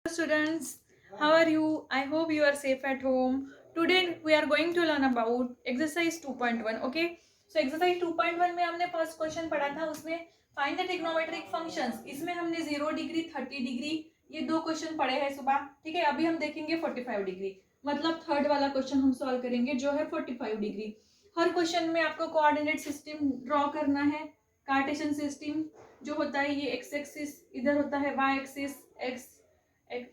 Students, how are you? I hope you are safe at home. Today we are going to learn about exercise 2.1. Okay, so exercise 2.1 में हमने first question पढ़ा था, उसमें find the trigonometric functions. इसमें हमने 0 degree 30 degree ये दो question पढ़े हैं सुबह। ठीक है, अभी हम देखेंगे 45 डिग्री, मतलब थर्ड वाला क्वेश्चन हम सॉल्व करेंगे जो है 45 डिग्री। हर क्वेश्चन में आपको कोऑर्डिनेट सिस्टम ड्रॉ करना है। कार्टेशियन सिस्टम जो होता है, ये एक्स एक्सिस इधर होता है, वाई एक्सिस एक्स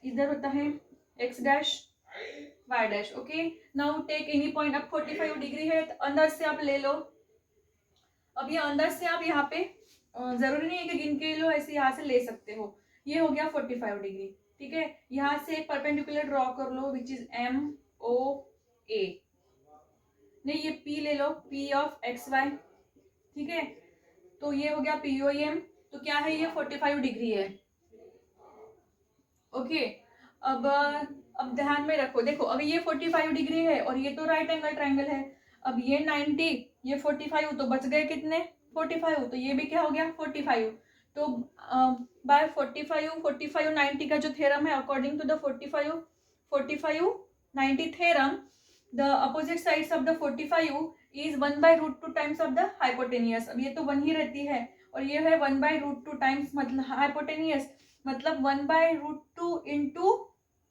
इधर होता है, X dash Y dash. Okay, now take any point. अब 45 डिग्री है तो अंदर से आप ले लो। अब ये अंदर से आप यहाँ पे जरूरी नहीं है कि गिन के लो, ऐसे यहाँ से ले सकते हो। ये हो गया 45 डिग्री। ठीक है, यहाँ से एक परपेंडिकुलर ड्रॉ कर लो विच इज एम ओ ए। नहीं, ये पी ले लो, पी ऑफ एक्स वाई। ठीक है, तो ये हो गया पी ओ एम। तो क्या है, ये 45 डिग्री है। ओके, अब ध्यान में रखो, देखो अभी ये 45 डिग्री है और ये तो राइट एंगल ट्रायंगल है। अब ये 90, ये 45, तो बच गए कितने 45, तो ये भी क्या हो गया 45। तो बाय 45 90 का जो थ्योरम है, according to the 45 90 theorem, the opposite sides of the 45 is 1/√2 times of the hypotenuse. अब ये तो 1 ही रहती है और ये है 1/√2 टाइम्स, मतलब हाइपोटेनियस, मतलब 1/√2 इंटू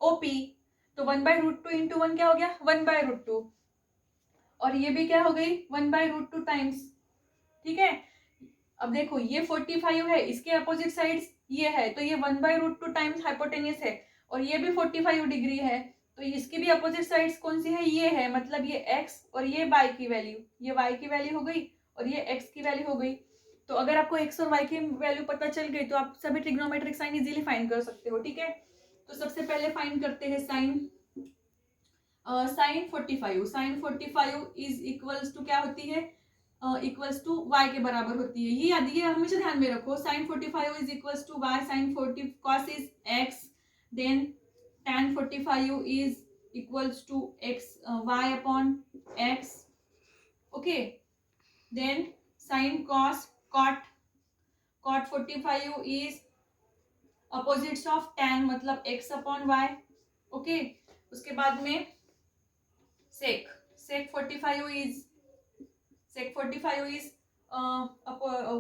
ओपी। तो 1/√2 इंटू 1 क्या हो गया 1/√2, और ये भी क्या हो गई 1/√2 टाइम्स। ठीक है, अब देखो ये 45 है, इसके अपोजिट साइड्स ये है, तो ये 1/√2 टाइम्स हाइपोटेनियस है, और ये भी 45 डिग्री है, तो इसकी भी अपोजिट साइड्स कौन सी है, ये है, मतलब ये x और ये y की वैल्यू, ये y की वैल्यू हो गई और ये x की वैल्यू हो गई। तो अगर आपको x और y की वैल्यू पता चल गई तो आप सभी ट्रिग्नोमेट्रिक साइन इजीली फाइंड कर सकते हो। ठीक है, तो सबसे पहले फाइंड करते हैं sine. Sine 45 is equals to क्या होती है, इक्वल्स टू y के बराबर होती है। ये याद, ये हमेशा ध्यान में रखो, sine 45 is equals to y, sine 40 cos is x, then tan 45 is equals to x y upon x। Okay, then sine cos cot 45 is opposites of tan, मतलब x अपॉन y। ओके, उसके बाद में sec 45 is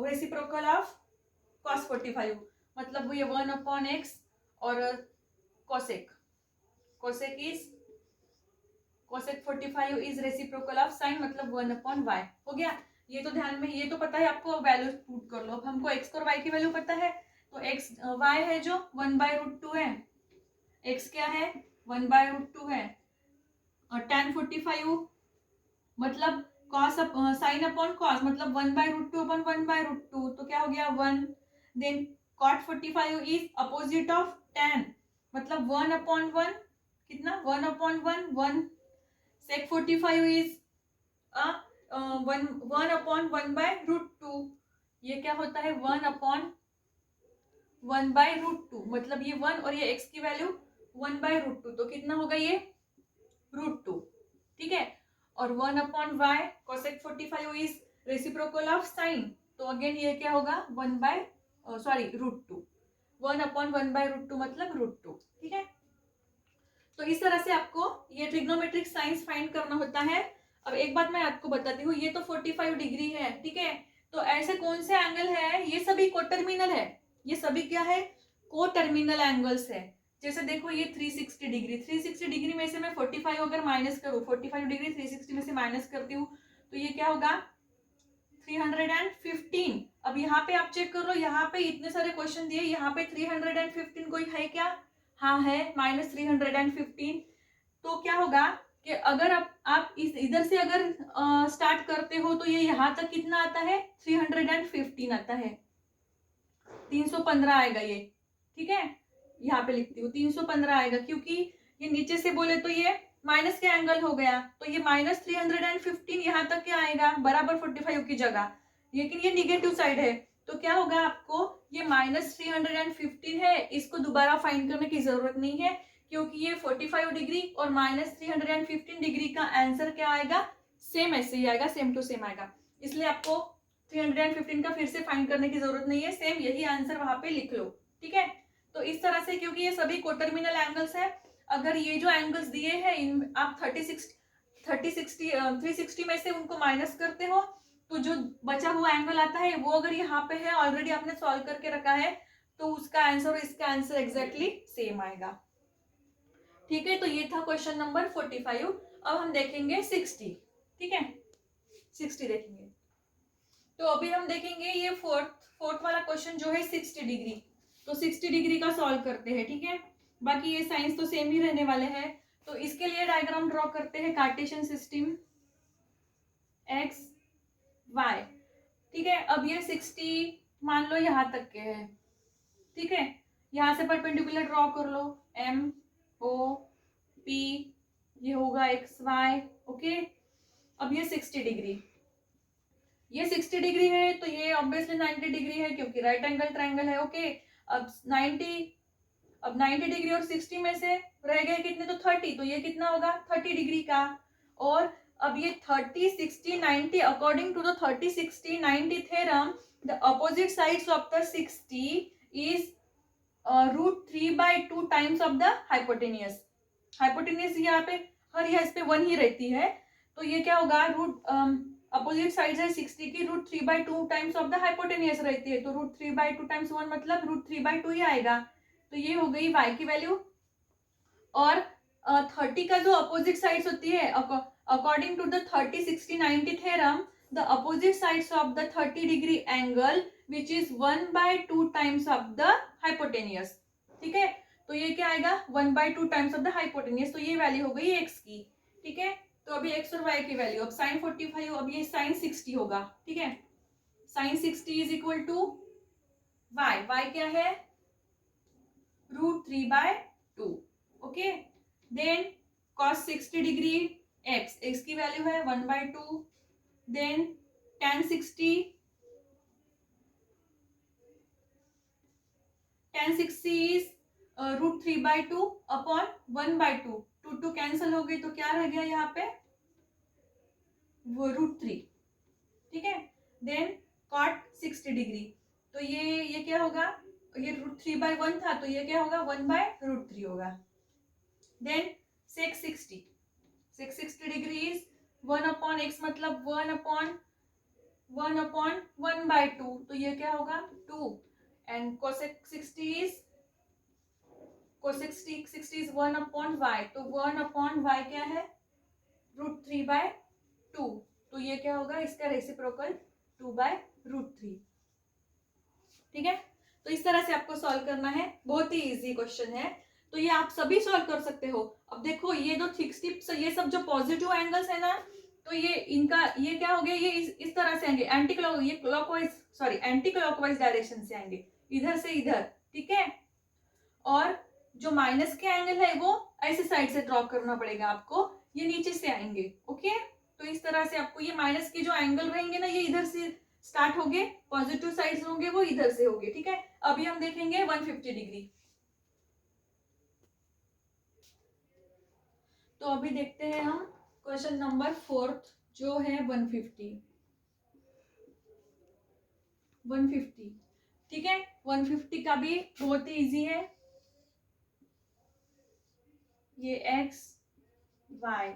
reciprocal of cos 45, मतलब ये 1 upon x, और cosec 45 is reciprocal of sine, मतलब 1 upon y। हो गया, ये तो ध्यान में, ये तो पता है आपको, वैल्यू पुट कर लो। अब हमको x और y की वैल्यू पता है, तो x y है जो 1/√2 है, x क्या है 1/√2 है, और tan 45 मतलब cos साइन अपॉन cos, मतलब 1/√2 अपॉन 1/√2, तो क्या हो गया 1। Then cot 45 is opposite of tan, मतलब 1 अपॉन 1, कितना 1 अपॉन 1 sec 45 इज 1 अपॉन 1/√2, ये क्या होता है 1 अपॉन 1/√2, मतलब ये 1 और ये x की वैल्यू 1/√2, तो कितना होगा ये √2। ठीक है, और 1 upon Y cosec 45 is reciprocal of sine, तो अगेन ये क्या होगा 1/√2, 1 अपॉन 1/√2 मतलब √2। ठीक है, तो इस तरह से आपको ये ट्रिग्नोमेट्रिक साइंस फाइंड करना होता है। अब एक बात मैं आपको बताती हूँ, ये तो 45 डिग्री है। ठीक है, तो ऐसे कौन से एंगल है, ये सभी कोटर्मिनल है, ये सभी क्या है कोटर्मिनल एंगल्स है। जैसे देखो ये 360 डिग्री में से मैं 45 अगर माइनस करूँ, 45 डिग्री 360 में से माइनस करती हूँ, तो ये क्या होगा 315। अब यहाँ पे आप चेक कर लो, यहाँ पे इतने सारे क्वेश्चन दिए, यहाँ पे 315 कोई है क्या, हाँ है, -315। तो क्या होगा कि अगर आप इस इधर से अगर स्टार्ट करते हो, तो ये यहाँ तक कितना आता है 315 आता है, 315 आएगा ये। ठीक है, यहाँ पे लिखती हूँ 315 आएगा, क्योंकि ये नीचे से बोले तो ये माइनस के एंगल हो गया, तो ये -315 यहाँ तक क्या आएगा बराबर 45 की जगह, लेकिन ये निगेटिव साइड है, तो क्या होगा आपको ये -315 है, इसको दोबारा फाइंड करने की जरूरत नहीं है, क्योंकि ये 45 डिग्री और -315 डिग्री का आंसर क्या आएगा सेम, ऐसे ही आएगा, सेम टू सेम आएगा, इसलिए आपको 315 का फिर से फाइंड करने की जरूरत नहीं है, सेम यही आंसर वहां पे लिख लो। ठीक है, तो इस तरह से, क्योंकि ये सभी कोटर्मिनल एंगल्स है, अगर ये जो एंगल्स दिए हैं इन आप 360 में से उनको माइनस करते हो तो जो बचा हुआ एंगल आता है वो अगर यहाँ पे है, ऑलरेडी आपने सॉल्व करके रखा है, तो उसका आंसर और इसका आंसर एग्जैक्टली सेम आएगा। ठीक है, तो ये था क्वेश्चन नंबर 45। अब हम देखेंगे 60। ठीक है, 60 देखेंगे। तो अभी हम देखेंगे ये फोर्थ वाला क्वेश्चन जो है 60 डिग्री। तो 60 डिग्री का सॉल्व करते हैं। ठीक है, बाकी ये साइंस तो सेम ही रहने वाले हैं। तो इसके लिए डायग्राम ड्रॉ करते हैं, कार्टेशियन सिस्टम एक्स वाई। ठीक है, अब ये 60 मान लो यहाँ तक के है। ठीक है, यहाँ से परपेंडिकुलर ड्रॉ कर लो, एम ओ पी, ये होगा एक्स वाई। ओके, अब ये 60 डिग्री, ये 60 डिग्री है तो ये ऑब्वियसली 90 डिग्री है क्योंकि राइट एंगल ट्रायंगल है। ओके, अब 90 डिग्री और 60 में से रह गए कितने, तो 30, तो ये कितना होगा 30 डिग्री का। और अब ये 30 60 90, according to the 30 60 90 theorem, the opposite sides of the 60 is √3/2 times of the hypotenuse. Hypotenuse यहाँ पे इस पे 1 ही रहती है, तो ये क्या होगा, अपोजिट साइड है 60 की, √3/2 टाइम्स ऑफ द हाइपोटेनियस रहती है, तो √3/2 टाइम्स 1 मतलब √3/2 ही आएगा। तो ये हो गई y की वैल्यू। और 30 का जो अपोजिट साइड्स होती है, according to the 30 60 90 theorem, the opposite sides of the 30 degree angle which is 1/2 times of the hypotenuse. ठीक है, तो ये क्या आएगा 1/2 टाइम्स ऑफ द हाइपोटेनियस, तो ये वैल्यू हो गई x की। ठीक है, तो अभी x और y की वैल्यू, अब sin 45, अब ये sin 60 होगा। ठीक है, sin 60 is equal to y क्या है √3/2। Okay, then cos 60 degree x की वैल्यू है 1/2, then tan 60 is √3/2 upon 1/2, 2 cancel हो गई तो क्या रह गया यहाँ पे वो √3। ठीक है, देन cot 60 डिग्री, तो ये क्या होगा, ये √3/1 था तो ये क्या होगा 1/√3 होगा। Then sec 60 degree is 1/x मतलब 1/1/1/2, तो ये क्या होगा 2। एंड cosec 60 इज 1/y, तो 1/y क्या है √3/2, तो ये क्या होगा इसका रेसिप्रोकल 2/√3। ठीक है, तो इस तरह से आपको सॉल्व करना है, बहुत ही इजी क्वेश्चन है, तो ये आप सभी सॉल्व कर सकते हो। अब देखो ये जो 60, ये सब जो पॉजिटिव एंगल्स है ना, तो ये इनका ये क्या हो गया, ये इस तरह से आएंगे, एंटी क्लॉकवाइज डायरेक्शन से आएंगे, इधर से इधर। ठीक है, और जो माइनस के एंगल है वो ऐसे साइड से ड्रॉ करना पड़ेगा आपको, ये नीचे से आएंगे। ओके, तो इस तरह से आपको ये माइनस के जो एंगल रहेंगे ना, ये इधर से स्टार्ट होंगे, पॉजिटिव साइड्स होंगे वो इधर से होंगे। ठीक है, अभी हम देखेंगे 150 डिग्री। तो अभी देखते हैं हम क्वेश्चन नंबर 4 जो है 150। ठीक है, 150 का भी बहुत ही इजी है, ये x y।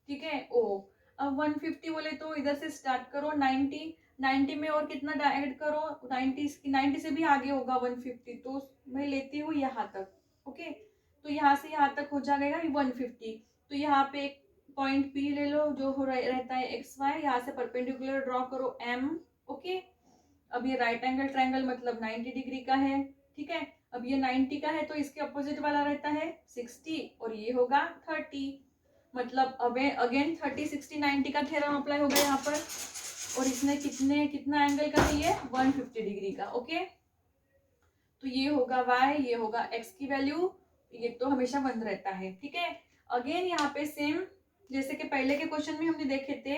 ठीक है, o। अब 150 बोले तो इधर से स्टार्ट करो, 90 में और कितना ऐड करो, 90 से भी आगे होगा 150, तो मैं लेती हूँ यहाँ तक। ओके, तो यहाँ से यहाँ तक हो जाएगा 150, तो यहाँ पे एक पॉइंट P ले लो जो हो रहता है एक्स वाई, यहाँ से परपेंडिकुलर ड्रॉ करो M। ओके, अब ये राइट एंगल ट्रायंगल मतलब 90 डिग्री का है। ठीक है, अब ये 90 का है तो इसके अपोजिट वाला रहता है 60 और ये होगा 30, मतलब अगेन 30 60 90 का थ्योरम अप्लाई होगा यहाँ पर, और इसने कितना एंगल का है ये 150 डिग्री का। ओके, तो ये होगा y, ये होगा x की वैल्यू, ये तो हमेशा 1 रहता है। ठीक है, अगेन यहाँ पे सेम जैसे कि पहले के क्वेश्चन में हमने देखे थे,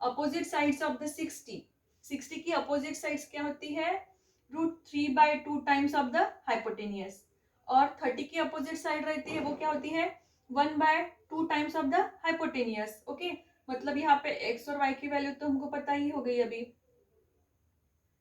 अपोजिट साइड्स ऑफ द 60 की अपोजिट साइड्स क्या होती है √3/2 टाइम्स ऑफ द हाइपोटेनियस, और 30 की अपोजिट साइड रहती है वो क्या होती है 1/2 times of the hypotenuse. Okay, मतलब यहाँ पे x और y की वैल्यू तो हमको पता ही हो गई, अभी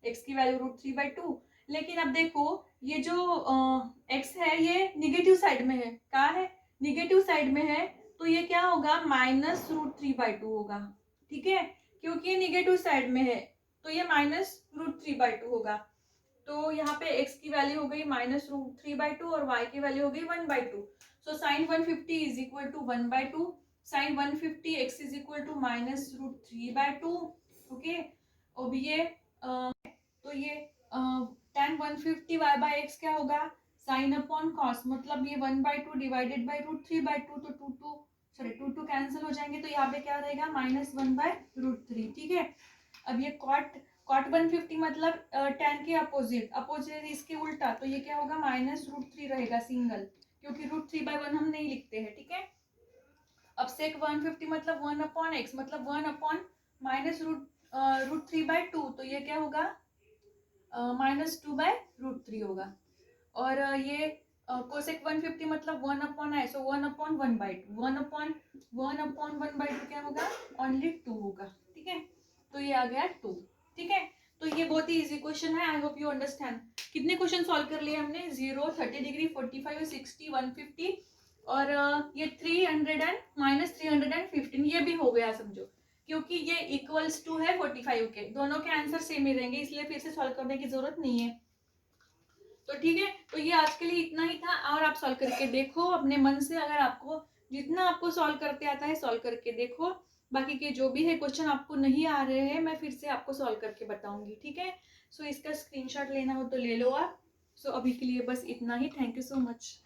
x की वैल्यू √3/2, लेकिन अब देखो ये जो x है ये निगेटिव साइड में है, क्या है, निगेटिव साइड में है, तो ये क्या होगा -√3/2 होगा, ठीक है, क्योंकि ये निगेटिव साइड में है तो ये -√3/2 होगा। तो यहाँ पे x की वैल्यू हो गई -√3/2 और y की वैल्यू हो गई 1/2। So sin 150 is equal to 1/2, sin 150 x is equal to -√3/2। Okay, अब ये तो ये tan 150 y/x क्या होगा, sin अपॉन कॉस, मतलब ये 1/2 डिवाइडेड बाई √3/2, तो 2 कैंसिल हो जाएंगे, तो यहाँ पे क्या रहेगा -1/√3, ठीक है। अब ये cot 150 मतलब tan के अपोजिट इसके उल्टा, तो ये क्या होगा -√3 रहेगा सिंगल, क्योंकि √3/1 हम नहीं लिखते हैं, ठीक है। अब sec 150 मतलब 1/x, मतलब 1 -√3/2, तो ये क्या होगा -2/√3 होगा। और ये कोसेक 150 मतलब 1/i, सो 1/1/2, 1/1/2 क्या होगा, ओनली 2 होगा, ठीक है। तो ये आ गया 2, ठीक है। तो ये बहुत ही इजी क्वेश्चन है, आई होप यू अंडरस्टैंड। कितने क्वेश्चन सॉल्व कर लिए हमने, 0, 30 डिग्री, 45, 60, 150 और ये 300 एंड -315, ये भी हो गया समझो, क्योंकि ये इक्वल्स टू है 45 के, दोनों के आंसर सेम ही रहेंगे, इसलिए फिर से सॉल्व करने की जरूरत नहीं है। तो ठीक है, तो ये आज के लिए इतना ही था, और आप सॉल्व करके देखो अपने मन से, अगर आपको जितना आपको सॉल्व करते आता है सॉल्व करके देखो, बाकी के जो भी है क्वेश्चन आपको नहीं आ रहे हैं मैं फिर से आपको सॉल्व करके बताऊंगी, ठीक है। सो इसका स्क्रीनशॉट लेना हो तो ले लो आप। सो अभी के लिए बस इतना ही, थैंक यू सो मच।